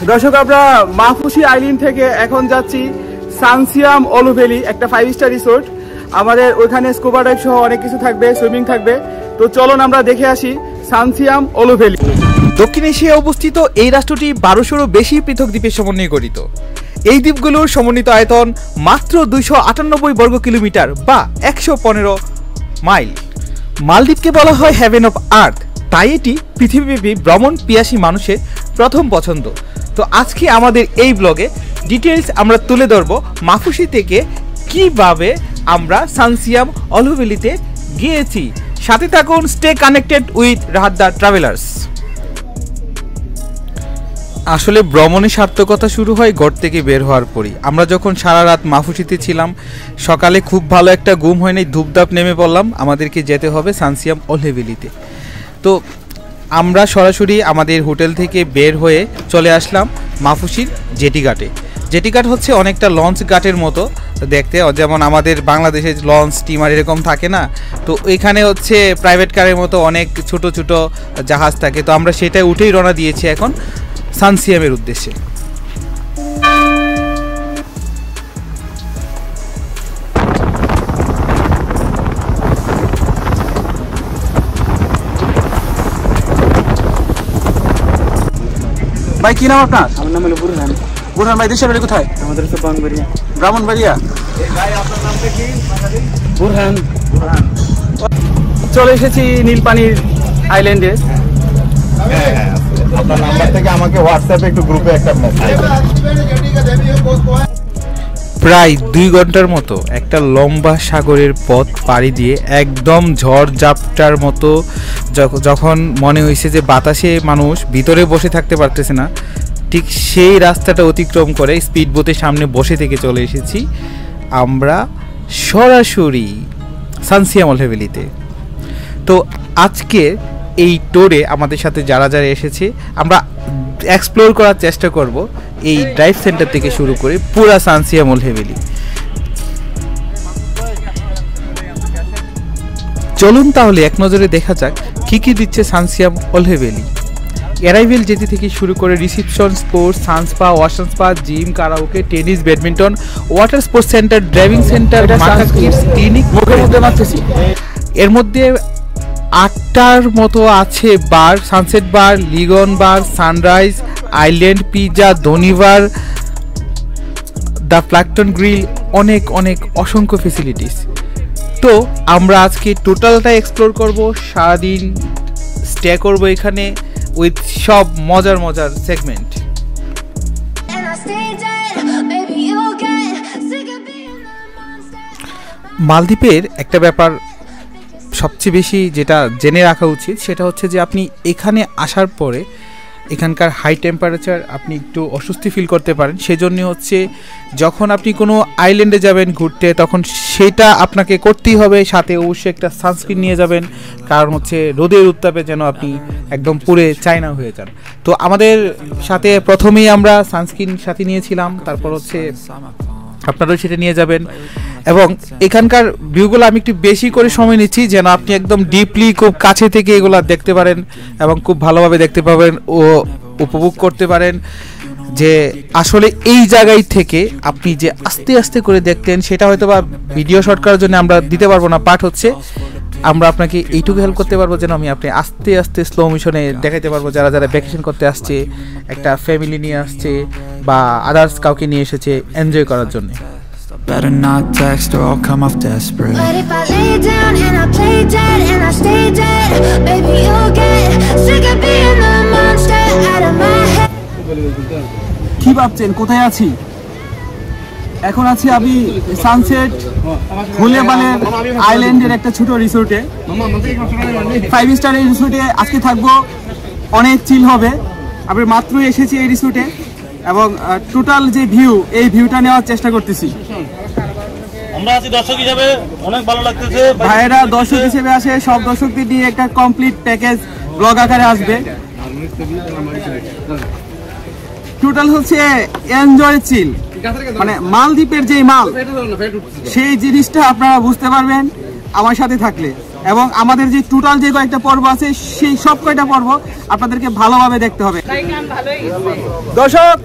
দর্শক, আমরা মাহফুসি আইল্যান্ড থেকে এখন যাচ্ছি সানসিয়াম ওলো ভ্যালি, একটা 5 স্টার রিসোর্ট। আমাদের ওইখানে স্কুবা ডাইভ সহ অনেক কিছু থাকবে, সুইমিং থাকবে। তো চলুন আমরা দেখে আসি সানসিয়াম ওলো ভ্যালি। দক্ষিণ এশিয়ায় অবস্থিত এই রাষ্ট্রটি 1200-এরও বেশি পৃথক দ্বীপের সমন্বয়ে গঠিত। এই দ্বীপগুলোর সমন্বিত আয়তন মাত্র 298 বর্গ কিলোমিটার বা 115 মাইল। মালদ্বীপকে বলা হয় হেভেন অফ আর্থ, তাই এটি পৃথিবীব্যাপী ভ্রমণ পিয়াসী মানুষের প্রথম পছন্দ। তো আজকে আমাদের এই ব্লগে ডিটেলস আমরা তুলে ধরব মাহফুসি থেকে কিভাবে আমরা সানসিয়াম ওলো ভ্যালিতে গিয়েছি। সাথে থাকুন, stay connected with Rahat the travellers. আসলে ভ্রমণের সার্থকতা শুরু হয় ঘর থেকে বের হওয়ার পরই। আমরা যখন সারা রাত মাহফুসিতে ছিলাম, সকালে খুব ভালো একটা ঘুম হয় নাই, ধূপধাপ নেমে পড়লাম, আমাদেরকে যেতে হবে সানসিয়াম ওলো ভ্যালিতে। তো আমরা সরাসরি আমাদের হোটেল থেকে বের হয়ে চলে আসলাম মাহফুসির জেটি ঘাটে। জেটি ঘাট হচ্ছে অনেকটা লঞ্চ ঘাটের মতো দেখতে, যেমন আমাদের বাংলাদেশে লঞ্চ স্টিমার এরকম থাকে না, তো এখানে হচ্ছে প্রাইভেট কারের মতো অনেক ছোট ছোট জাহাজ থাকে। তো আমরা সেটাই উঠেই রওনা দিয়েছি এখন সানসিয়ামের উদ্দেশ্যে। ভাই, কি নাম আপনার? আমার নাম হলো বুরহান। বুরহান ভাই, দেশের বাড়ি কোথায়? আমাদের হচ্ছে ব্রাহ্মণবাড়িয়া। ব্রাহ্মণবাড়িয়া। আপনার নামটা কি? বুরহান। চলে এসেছি নীলপানির আইল্যান্ডে। আপনার নাম্বার থেকে আমাকে হোয়াটসঅ্যাপে একটু গ্রুপে একটা মেসেজ। প্রায় 2 ঘন্টার মতো একটা লম্বা সাগরের পথ পাড়ি দিয়ে একদম ঝড় ঝাপটার মতো, যখন মনে হয়েছে যে বাতাসে মানুষ ভিতরে বসে থাকতে পারতেছে না, ঠিক সেই রাস্তাটা অতিক্রম করে স্পিড বোটের সামনে বসে থেকে চলে এসেছি আমরা সরাসরি সানসিয়াম ওলো ভ্যালিতে। তো আজকে এই ট্যুরে আমাদের সাথে যারা যারা এসেছে, আমরা এক্সপ্লোর করার চেষ্টা করব এই ড্রাইভ সেন্টার থেকে শুরু করে পুরা সানসিয়াম ওলো ভ্যালি। চলুন তাহলে এক নজরে দেখা যাক কি কি দিচ্ছে সানসিয়াম ওলো ভ্যালি। অ্যারাইভেল যেতে থেকে শুরু করে রিসিপশন, স্পোর্টস, সানস্পা, ওয়াশন spa, gym, karaoke, tennis, badminton, water sports centre, driving centre, clinic, এর মধ্যে 8টার মতো আছে bar, sunset bar, lagoon bar, sunrise, island pizza, ধনী বার, দ্য প্ল্যাকটন গ্রিল, অনেক অনেক অসংখ্য ফেসিলিটিস। তো আমরা আজকে টোটালটা এক্সপ্লোর করব, সারাদিন স্টে করব এখানে উইথ সব মজার মজার সেগমেন্ট। মালদ্বীপের একটা ব্যাপার সবচেয়ে বেশি যেটা জেনে রাখা উচিত, সেটা হচ্ছে যে আপনি এখানে আসার পরে এখানকার হাই টেম্পারেচার আপনি একটু অস্বস্তি ফিল করতে পারেন। সেজন্য হচ্ছে যখন আপনি কোনো আইল্যান্ডে যাবেন ঘুরতে, তখন সেটা আপনাকে করতেই হবে, সাথে অবশ্যই একটা সানস্ক্রিন নিয়ে যাবেন, কারণ হচ্ছে রোদের উত্তাপে যেন আপনি একদম পুড়ে চায়না হয়ে যান। তো আমাদের সাথে প্রথমেই আমরা সানস্ক্রিন সাথে নিয়েছিলাম, তারপর হচ্ছে আপনারাও সেটা নিয়ে যাবেন। এবং এখানকার ভিউগুলো আমি একটু বেশি করে সময় নিচ্ছি যেন আপনি একদম ডিপলি খুব কাছে থেকে এগুলো দেখতে পারেন এবং খুব ভালোভাবে দেখতে পাবেন ও উপভোগ করতে পারেন যে আসলে এই জায়গায় থেকে আপনি যে আস্তে আস্তে করে দেখতেন, সেটা হয়তো বা ভিডিও শট করার জন্য আমরা দিতে পারবো না। পার্ট হচ্ছে আমরা আপনাকে এইটুকু হেল্প করতে পারবো যেন আপনি আস্তে আস্তে স্লো মোশনে দেখাতে পারবো, যারা যারা ভ্যাকেশন করতে আসছে, একটা ফ্যামিলি নিয়ে আসছে বা আদার্স কাউকে নিয়ে এসেছে এনজয় করার জন্য। Better not text or I'll come off desperate. But if I lay down and I play dead and I stay dead, baby you'll get sick of being the monster out of my head. কি ভাবছেন কোথায় আছি? এখন আছি আমি sunset হুলেবালের আইল্যান্ডের একটা ছোট রিসোর্টে, 5 স্টার এই রিসোর্টে আজকে থাকবো, অনেক চিল হবে। আমি মাত্রই এসেছি এই রিসোর্টে এবং টোটাল যে ভিউ, এই ভিউটা নেওয়ার চেষ্টা করতেছি। আমরা আছি দর্শক হিসেবে, অনেক ভালো লাগতেছে। ভাইয়েরা দর্শক হিসেবে আসে, সব দর্শকদের নিয়ে একটা কমপ্লিট প্যাকেজ ব্লগ আকারে আসবে। টোটাল হচ্ছে এনজয় চিল, মানে মালদ্বীপের যে মাল, সেই জিনিসটা আপনারা বুঝতে পারবেন আমার সাথে থাকলে। এবং আমাদের যে টোটাল যে কয়েকটা পর্ব আছে সেই সব কয়টা পর্ব আপনাদেরকে ভালোভাবে দেখতে হবে। দর্শক,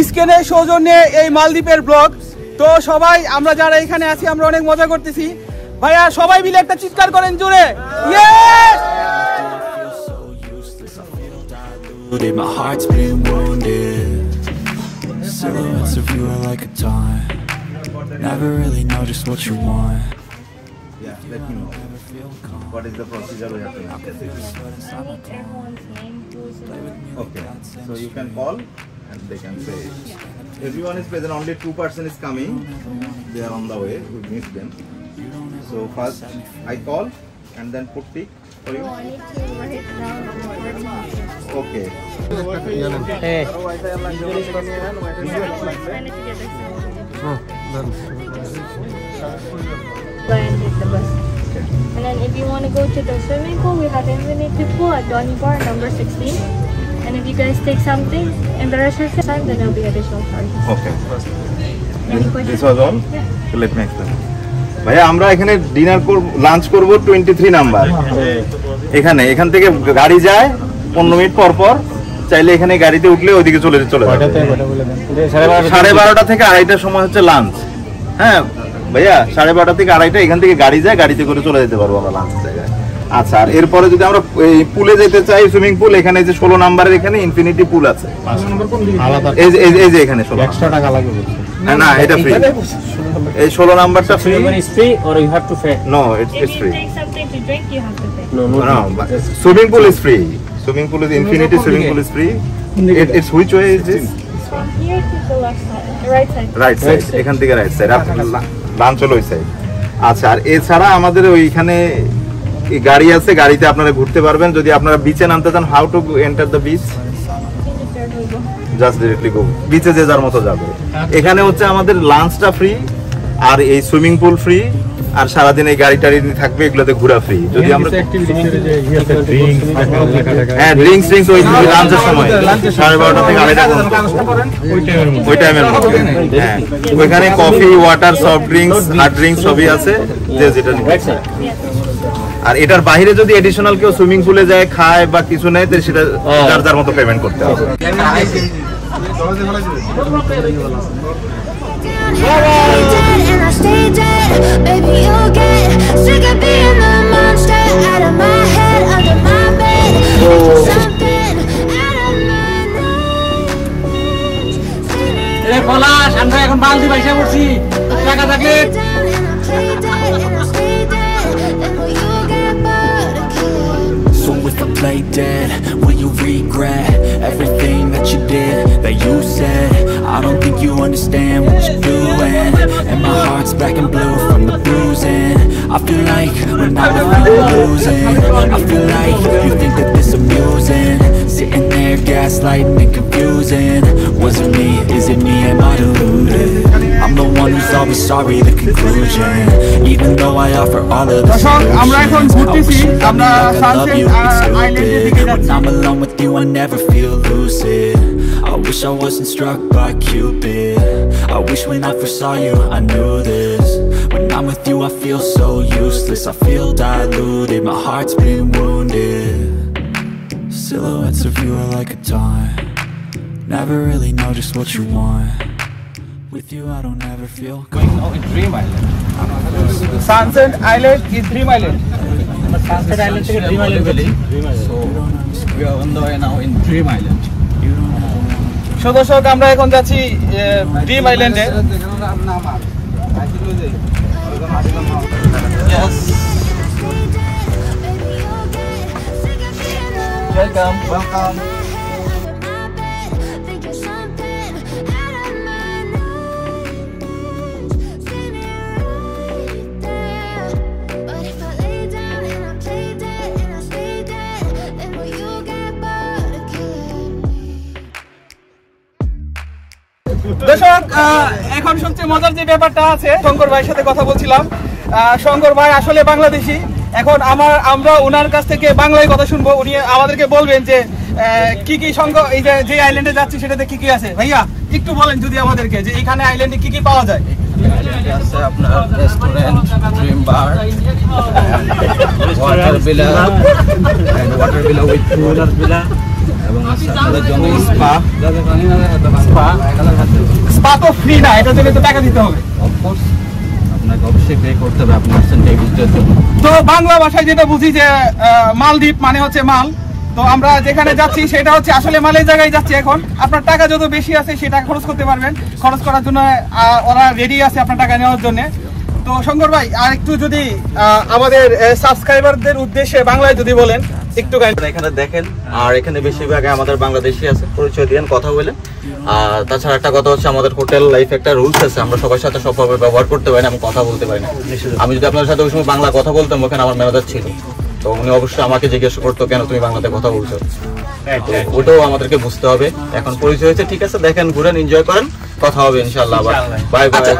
স্ক্রিনের সৌজন্যে এই মালদ্বীপের ব্লগ। তো সবাই আমরা যারা এখানে আছি আমরা অনেক মজা করতেছি। ভাইয়া সবাই মিলে একটা চিৎকার করেন জোরে, yes! My heart's been wounded. Silhouettes of you are like a taunt. Never really know just what you want. Yeah, let me know. What is the procedure we have to make? Okay, so you can call and they can say everyone is present, only 2% is coming. They are on the way, we meet them. So first I call and then put tick for you. Okay. And take the bus. And then if you want to go to the swimming pool, we have Infinity Pool at Donny Bar, number 16. And if you guys take something in the rest of the time, then there'll be additional charges. Okay. Any questions? This was all? Yeah. So let me explain. ভাইয়া আমরা এখানে dinner করব, lunch করব 23 number. এখান থেকে গাড়ি যায় 15 minute পর পর, চাইলে এখানে গাড়িতে উঠলে ওইদিকে চলে যাবে। 12:30 থেকে 2:30টার সময় হচ্ছে লাঞ্চ। হ্যাঁ ভাইয়া, 12:30 থেকে 2:30 এখান থেকে গাড়ি যায়, গাড়িতে করে চলে যেতে পারবো আমরা লাঞ্চ জায়গায়। আচ্ছা, আর এরপরে যদি আমরা এই পুলে যেতে চাই, সুইমিং পুল, এখানে যে 16 নাম্বারের এখানে ইনফিনিটি পুল আছে। এই যে এখানে 16 এক্সট্রা টাকা লাগবে। না, এটা ফ্রি। এই 16 নাম্বারটা free. Is free or you have to pay? No, it's If you free. take something to drink, you have to pay. No, swimming pool is free. Swimming pool is infinity. Swimming pool is free. It's which way is this? From here to the left side, the right side. Right side. এখান থেকে right side. Lunch হলো ওই side. আচ্ছা, আর এছাড়া আমাদের ওইখানে গাড়ি আছে, গাড়িতে আপনারা ঘুরতে পারবেন। যদি আপনারা বিচে নামতে চান, how to enter the beach? Just directly গো, বিচে যে যার মতো যাবে। এখানে হচ্ছে আমাদের লাঞ্চটা ফ্রি, আর এই সুইমিং পুল ফ্রি, আর সারাদিন এই গাড়ি টাড়ি থাকবে, এগুলোতে ঘোরা ফ্রি। যদি আমরা হ্যাঁ ড্রিঙ্কস ওই লাঞ্চের সময় 12:30 থেকে 2:30 ওই টাইমের মধ্যে। হ্যাঁ, ওইখানে coffee, water, soft drinks, hard drinks সবই আছে, যে যেটা নিতে। আর এটার বাইরে যদি এডিশনাল কেউ সুইমিং পুলে যায়, খায় বা কিছু নেয়, তাহলে সেটা যার যার মতো পেমেন্ট করতে হবে। And I stay dead. Baby, you'll get sick of being the monster out of my head, under my bed. Something out of my nose. এ পলাশ, আমরা এখন বালতি পয়সা করছি, টাকা থাকলে So if I play dead, will you regret everything that you did, that you said? I don't think you understand what you're doing, and my heart's black and blue from the bruising. I feel like when I'm with you losing, I feel like you think that this amusing, sitting there gaslighting and confusing. Was it me? Is it me? Am I deluded? I'm the one who's always sorry, the conclusion. Even though I offer all of the আমরা এখন ঘুরতেছি, আমরা sunset আইল্যান্ডের দিকে যাচ্ছি। when I'm alone with you, I never feel lucid. I wish I wasn't struck by Cupid. I wish when I first saw you, I knew this. When I'm with you, I feel so useless. I feel diluted, my heart's been wounded. Silhouettes of you are like a taunt. Never really know just what you want. With you, I don't ever feel sunset island is dream island. Sunset Island থেকে Dream Island গেলি। We are on the way now in Dream Island. So দর্শক, আমরা এখন যাচ্ছি dream আইল্যান্ডে। Yes. Welcome. দর্শক, এখন সবচেয়ে মজার যে ব্যাপারটা আছে, শঙ্কর ভাইয়ের সাথে কথা বলছিলাম। শঙ্কর ভাই আসলে বাংলাদেশি। এখন আমরা ওনার কাছ থেকে বাংলায় কথা শুনবো। উনি আমাদেরকে বলবেন যে কি কি এই যে আইল্যান্ডে যাচ্ছি সেটাতে কি কি আছে। ভাইয়া একটু বলেন যদি আমাদেরকে, যে এখানে আইল্যান্ডে কি কি পাওয়া যায়। আছে আপনার restaurant, dream bar, water villa with pool এবং আপনাদের জন্য স্পা। স্পা তো ফ্রি না, এটার জন্য তো টাকা দিতে হবে। অফকোর্স আপনাকে অবশ্যই পে করতে হবে, আপনি আসছেন ডে ভিজিটের জন্য। তো বাংলা ভাষায় যেটা বুঝি যে মালদ্বীপ মানে হচ্ছে মাল। তো আমরা যেখানে যাচ্ছি সেটা হচ্ছে আসলে মালের জায়গায় যাচ্ছি। এখন আপনার টাকা যত বেশি আছে সেটা খরচ করতে পারবেন, খরচ করার জন্য ওরা রেডি আছে আপনার টাকা নেওয়ার জন্য। তো শঙ্কর ভাই আর একটু যদি আমাদের সাবস্ক্রাইবারদের উদ্দেশ্যে বাংলায় যদি বলেন একটু। এখানে দেখেন, আর এখানে বেশিরভাগ আমাদের বাংলাদেশি আছে, পরিচয় দিয়েন, কথা বলেন। আর তাছাড়া একটা কথা হচ্ছে আমাদের হোটেল লাইফ একটা রুলস আছে, আমরা সবার সাথে সবভাবে ব্যবহার করতে পারি না, আমি কথা বলতে পারি না। আমি যদি আপনার সাথে ওই সময় বাংলা কথা বলতাম, ওখানে আমার ম্যানেজার ছিল, তো উনি অবশ্যই আমাকে জিজ্ঞেস করতো কেন তুমি বাংলাতে কথা বলছো। ওটাও আমাদেরকে বুঝতে হবে। এখন পরিচয় হয়েছে, ঠিক আছে, দেখেন, ঘুরেন, এনজয় করেন, কথা হবে ইনশাআল্লাহ। Bye bye.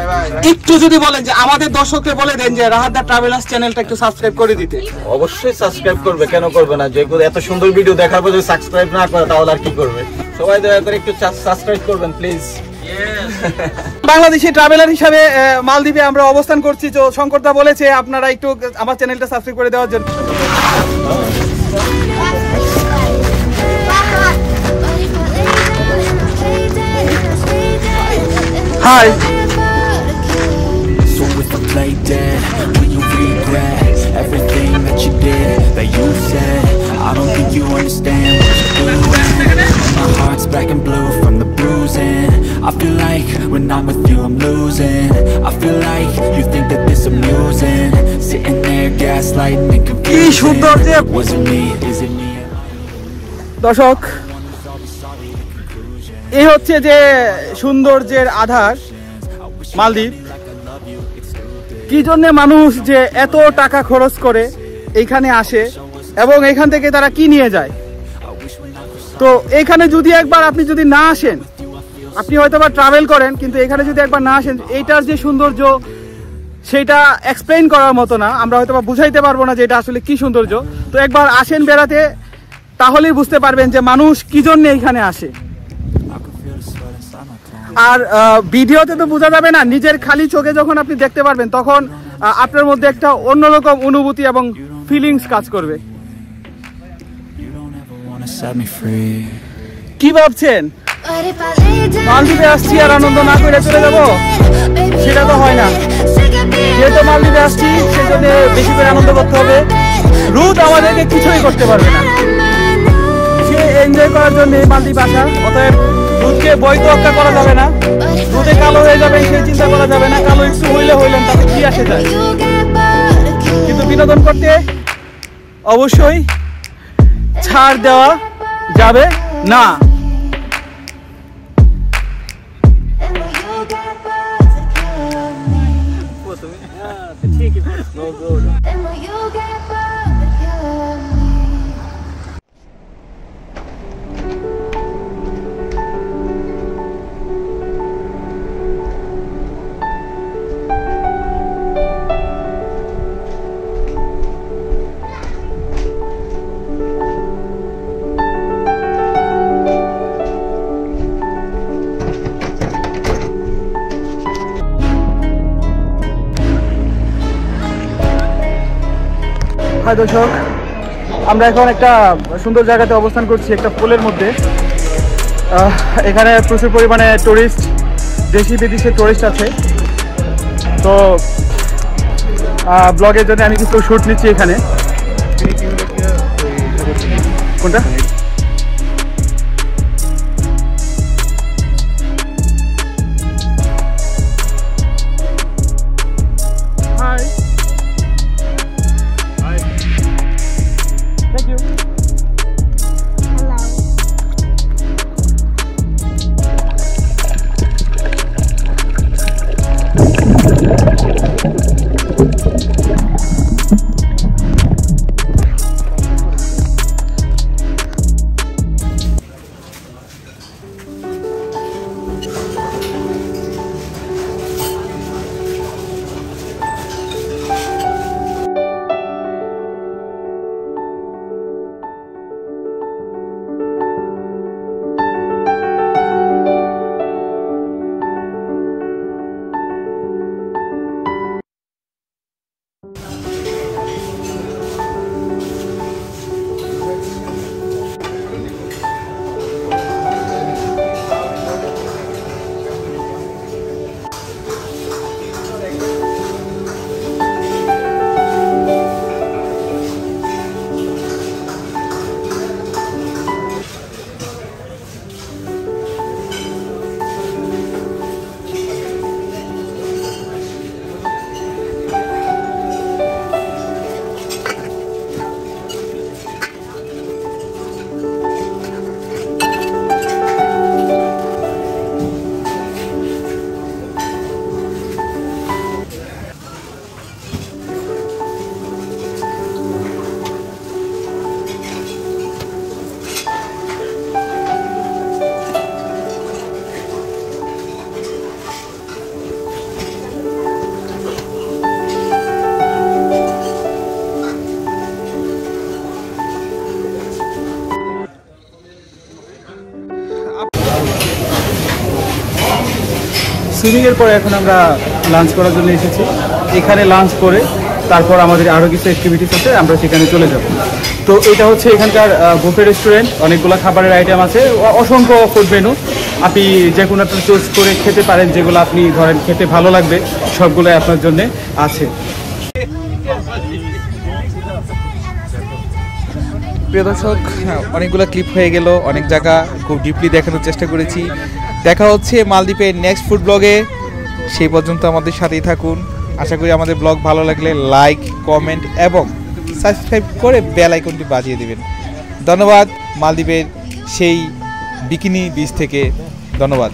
একটু যদি বলেন যে আমাদের দর্শককে বলে দেন যে রাহাতদার ট্রাভেলার্স চ্যানেলটা একটু সাবস্ক্রাইব করে দিতে। অবশ্যই সাবস্ক্রাইব করবে, কেন করবে না? যেগুলো এত সুন্দর ভিডিও দেখার পর যদি সাবস্ক্রাইব না করে তাহলে আর কি করবে? সবাই দয়া করে একটু সাবস্ক্রাইব করবেন প্লিজ। বাংলাদেশি ট্রাভেলার হিসাবে মালদ্বীপে আমরা অবস্থান করছি। তো শঙ্করদা বলেছে আপনারা একটু আমার চ্যানেলটা সাবস্ক্রাইব করে দেওয়ার জন্য। High. So if I play dead, will you regret everything that you did, that you said? I don't think you understand what you're doing. My heart's black and blue from the bruising. I feel like when I'm with you I'm losing. I feel like you think that this amusing, sitting there gaslighting and confusing. Was it me? Is it me? দর্শক, এই হচ্ছে যে সৌন্দর্যের আধার মালদ্বীপ। কি জন্য মানুষ যে এত টাকা খরচ করে এইখানে আসে এবং এখান থেকে তারা কি নিয়ে যায়। তো এখানে যদি একবার আপনি যদি না আসেন, আপনি হয়তো বা ট্রাভেল করেন, কিন্তু এখানে যদি একবার না আসেন, এইটার যে সৌন্দর্য সেটা এক্সপ্লেইন করার মতো না। আমরা হয়তো বা বুঝাইতে পারবো না যে এটা আসলে কি সৌন্দর্য। তো একবার আসেন বেড়াতে, তাহলেই বুঝতে পারবেন যে মানুষ কি জন্য এইখানে আসে। আর ভিডিওতে তো বোঝা যাবে না, নিজের খালি চোখে যখন আপনি দেখতে পারবেন তখন আপনার মধ্যে একটা অন্যরকম অনুভূতি এবং ফিলিংস কাজ করবে। কি ভাবছেন মালদ্বীপে আসছি আর আনন্দ না করে চলে যাব? সেটা তো হয় না। যেহেতু মালদ্বীপে আসছি সেজন্য বেশি করে আনন্দ করতে হবে। রুদ আমাদেরকে কিছুই করতে পারবে না, সে এনজয় করার জন্য মালদ্বীপ আসা। অতএব দুধকে বৈতরক্ষা করা যাবে না, দুধে কালো হয়ে যাবে সেই চিন্তা করা যাবে না। কালো একটু হইলেন তাতে কি আসে যায়, কিন্তু বিনোদন করতে অবশ্যই ছাড় দেওয়া যাবে না। হাই দর্শক, আমরা এখন একটা সুন্দর জায়গাতে অবস্থান করছি, একটা পুলের মধ্যে। এখানে প্রচুর পরিমাণে টুরিস্ট, দেশি বিদেশি টুরিস্ট আছে। তো ব্লগের জন্য আমি কিছু শ্যুট নিচ্ছি এখানে। কোনটা? সুইমিংয়ের পরে এখন আমরা লাঞ্চ করার জন্য এসেছি। এখানে লাঞ্চ করে তারপর আমাদের আরও কিছু অ্যাক্টিভিটিস আছে, আমরা সেখানে চলে যাব। তো এটা হচ্ছে এখানকার বুফে রেস্টুরেন্ট, অনেকগুলো খাবারের আইটেম আছে, অসংখ্য ফুড মেনু। আপনি যে কোনো একটা চুজ করে খেতে পারেন, যেগুলো আপনি ধরেন খেতে ভালো লাগবে সবগুলোই আপনার জন্য আছে। প্রিয় দর্শক, অনেকগুলো ক্লিপ হয়ে গেল, অনেক জায়গা খুব ডিপলি দেখানোর চেষ্টা করেছি। দেখা হচ্ছে মালদ্বীপের নেক্সট ফুড ব্লগে। সেই পর্যন্ত আমাদের সাথেই থাকুন। আশা করি আমাদের ব্লগ ভালো লাগলে লাইক, কমেন্ট এবং সাবস্ক্রাইব করে বেল আইকনটি বাজিয়ে দেবেন। ধন্যবাদ মালদ্বীপের সেই বিকিনি বিচ থেকে, ধন্যবাদ।